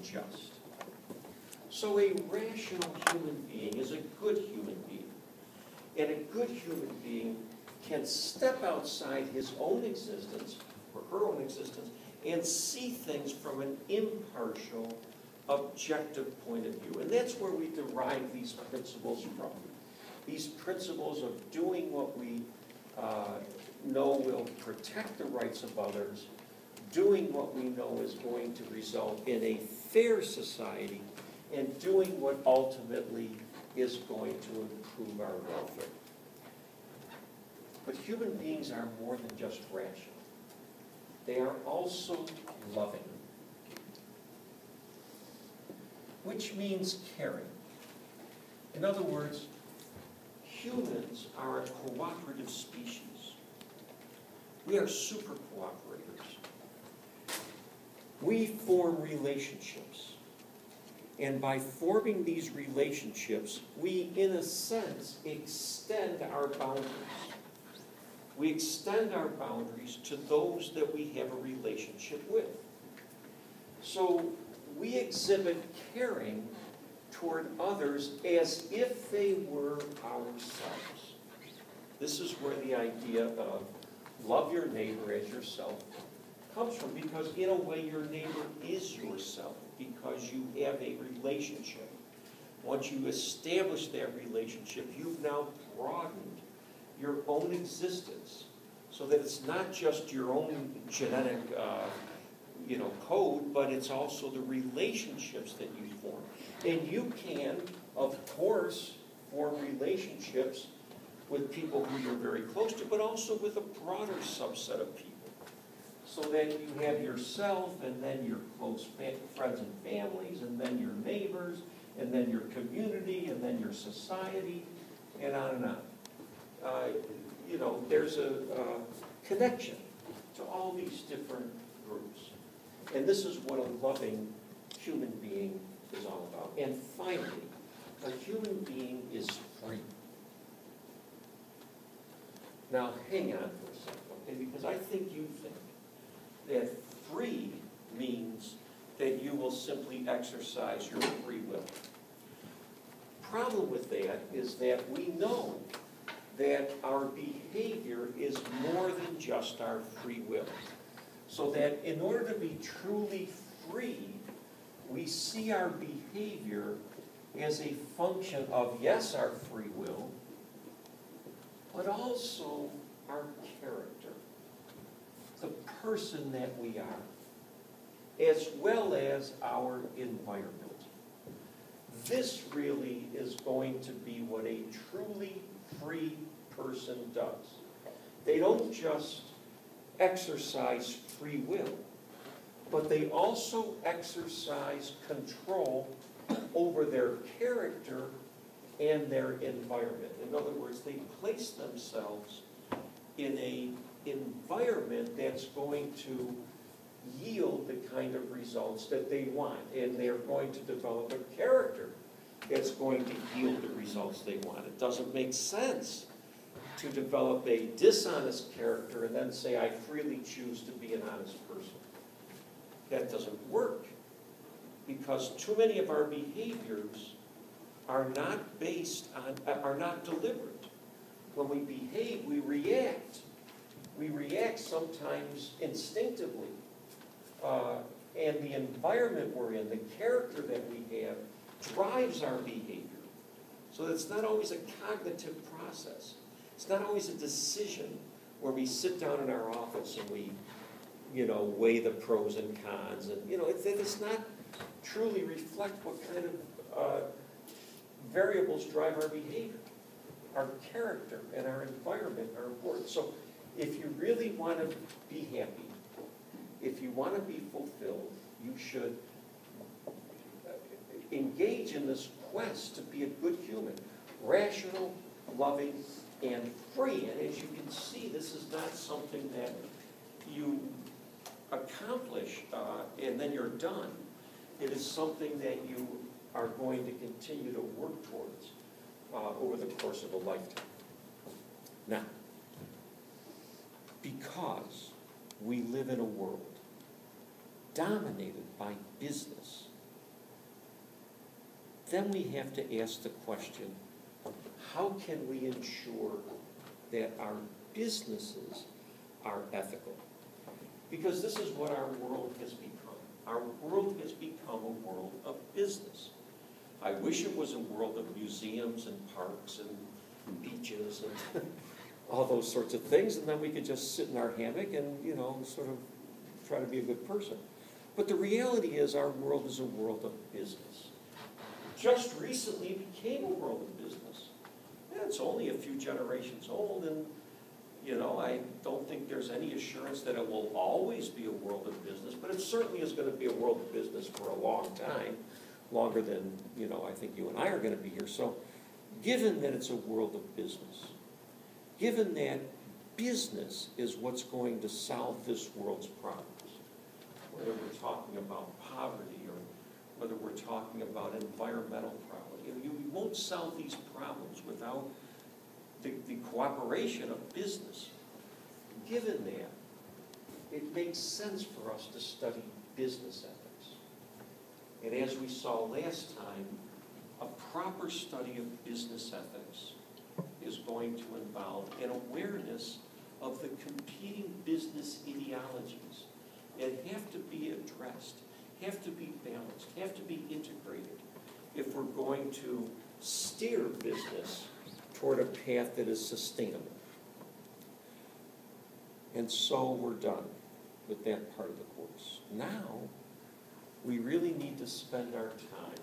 and just. So a rational human being is a good human being. And a good human being can step outside his own existence, or her own existence, and see things from an impartial, objective point of view. And that's where we derive these principles from. These principles of doing what we know will protect the rights of others, doing what we know is going to result in a fair society, and doing what ultimately is going to improve our welfare. But human beings are more than just rational. They are also loving, which means caring. In other words, humans are a cooperative species. We are super cooperators. We form relationships. And by forming these relationships, we, in a sense, extend our boundaries. We extend our boundaries to those that we have a relationship with. So we exhibit caring toward others as if they were ourselves. This is where the idea of love your neighbor as yourself comes from, because in a way your neighbor is yourself, because you have a relationship. Once you establish that relationship, you've now broadened your own existence so that it's not just your own genetic code, but it's also the relationships that you form. And you can, of course, form relationships with people who you're very close to, but also with a broader subset of people. So that you have yourself, and then your close friends and families, and then your neighbors, and then your community, and then your society, and on and on. There's a connection to all these different groups. And this is what a loving human being is all about. And finally, a human being is free. Now, hang on for a second, okay? Because I think you think that free means that you will simply exercise your free will. Problem with that is that we know that our behavior is more than just our free will. So that in order to be truly free, we see our behavior as a function of, yes, our free will, but also our character, the person that we are, as well as our environment. This really is going to be what a truly free person does. They don't just exercise free will, but they also exercise control over their character and their environment. In other words, they place themselves in an environment that's going to yield the kind of results that they want, and they're going to develop a character that's going to yield the results they want. It doesn't make sense to develop a dishonest character and then say, I freely choose to be an honest person. That doesn't work, because too many of our behaviors are not based on, are not deliberate. When we behave, we react. We react sometimes instinctively. And the environment we're in, the character that we have, drives our behavior. So it's not always a cognitive process. It's not always a decision where we sit down in our office and we, weigh the pros and cons. And, it does not truly reflect what kind of variables drive our behavior. Our character and our environment are important. So if you really want to be happy, if you want to be fulfilled, you should engage in this quest to be a good human, rational, loving, and free. And as you can see, this is not something that you accomplish and then you're done. It is something that you are going to continue to work towards over the course of a lifetime. Now, because we live in a world dominated by business then we have to ask the question, how can we ensure that our businesses are ethical? Because this is what our world has become. Our world has become a world of business. I wish it was a world of museums and parks and beaches and all those sorts of things, and then we could just sit in our hammock and, you know, sort of try to be a good person. But the reality is our world is a world of business. Just recently became a world of business. And it's only a few generations old, and, you know, I don't think there's any assurance that it will always be a world of business, but it certainly is going to be a world of business for a long time, longer than, you know, I think you and I are going to be here. So given that it's a world of business, given that business is what's going to solve this world's problems, whether we're talking about poverty or whether we're talking about environmental problems, you won't solve these problems without the cooperation of business. Given that, it makes sense for us to study business ethics. And as we saw last time, a proper study of business ethics is going to involve an awareness of the competing business ideologies that have to be addressed, have to be balanced, have to be integrated if we're going to steer business toward a path that is sustainable. And so we're done with that part of the course. Now, we really need to spend our time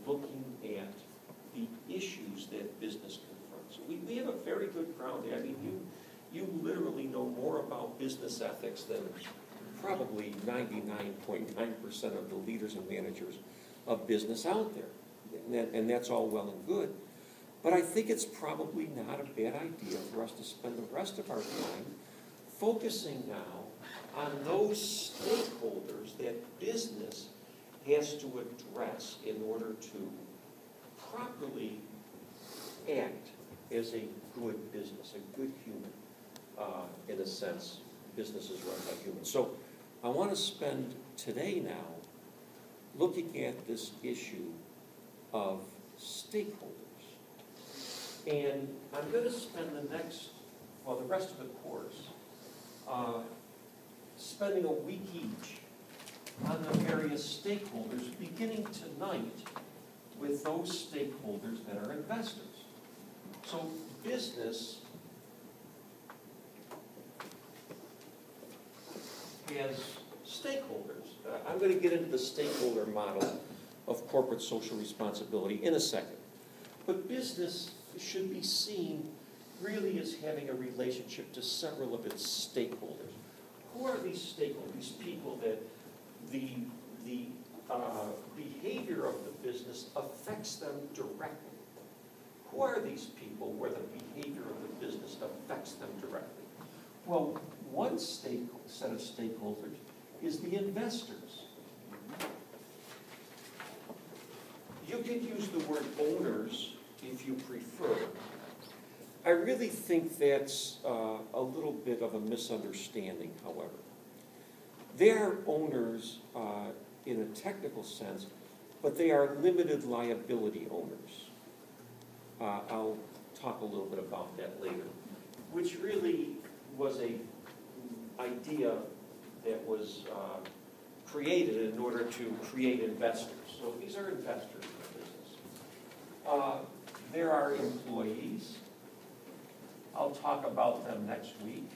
looking at the issues that business confronts. We have a very good ground. I mean, you literally know more about business ethics than probably 99.9% of the leaders and managers of business out there. And that's all well and good. But I think it's probably not a bad idea for us to spend the rest of our time focusing now on those stakeholders that business has to address in order to properly act as a good business, a good human. In a sense, business is run by humans. So I want to spend today now looking at this issue of stakeholders. And I'm going to spend the rest of the course, spending a week each on the various stakeholders, beginning tonight with those stakeholders that are investors. So business has stakeholders. I'm going to get into the stakeholder model of corporate social responsibility in a second. But business should be seen really as having a relationship to several of its stakeholders. Who are these stakeholders? These people that the behavior of the business affects them directly. Who are these people where the behavior of the business affects them directly? Well, one set of stakeholders is the investors. You could use the word owners if you prefer. I really think that's a little bit of a misunderstanding, however. They are owners in a technical sense, but they are limited liability owners. I'll talk a little bit about that later, which really was an idea that was created in order to create investors. So these are investors in the business. There are employees. I'll talk about them next week.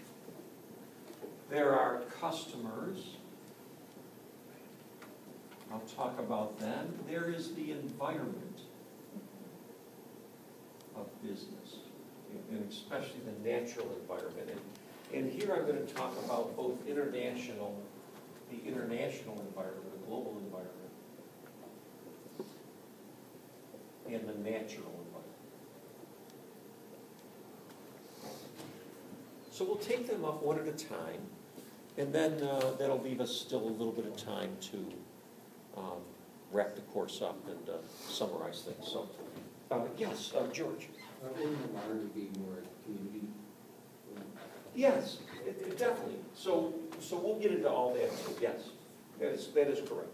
There are customers. I'll talk about them. There is the environment of business, and especially the natural environment. And here I'm going to talk about both the international environment, the global environment, and the natural environment. So we'll take them up one at a time, and then that'll leave us still a little bit of time to wrap the course up and summarize things. So, yes, George. Wouldn't it want to be more community? Yes, definitely. So we'll get into all that too. Yes, that is correct.